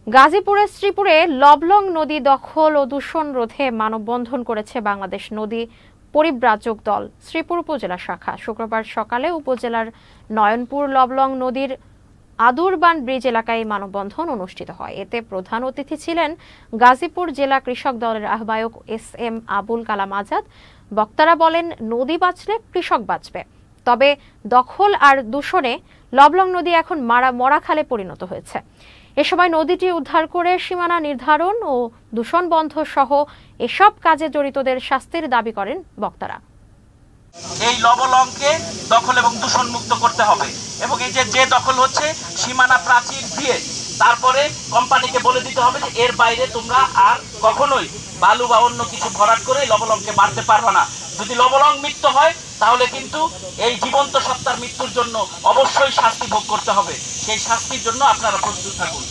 গাজীপুরের শ্রীপুরে লবলং নদী দখল ও দূষণ রোধে মানববন্ধন করেছে বাংলাদেশ নদী পরিব্রাজক দল শ্রীপুর উপজেলা শাখা। শুক্রবার সকালে উপজেলার নয়নপুর লবলং নদীর আদুরবান ব্রিজ এলাকায় মানববন্ধন অনুষ্ঠিত হয়। এতে প্রধান অতিথি ছিলেন গাজীপুর জেলা কৃষক দলের আহ্বায়ক এস.এম. আবুল কালাম আজাদ। বক্তারা বলেন, নদী বাঁচলে কৃষক বাঁচবে। তবে দখল আর দূষণে লবলং নদী এখন মরা খালে পরিণত হয়েছে। এ সময় নদীটি উদ্ধার করে সীমানা নির্ধারণ ও দূষণ বন্ধ সহ এসব কাজে জড়িতদের শাস্তির দাবি করেন বক্তারা। এই লবলংকে দখল এবং দূষণ মুক্ত করতে হবে এবং এই যে দখল হচ্ছে সীমানা প্রাচীর দিয়ে তারপরে কোম্পানিকে বলে দিতে হবে যে এর বাইরে তোমরা আর কখনোই বালু বা অন্য কিছু ভরাট করে লবলংকে বাড়তে পারবে না। যদি লবলং মৃত্যু হয় তাহলে কিন্তু এই জীবন্ত সত্তার মৃত্যুর জন্য অবশ্যই শাস্তি ভোগ করতে হবে। সেই শাস্তির জন্য আপনারা প্রস্তুত থাকুন।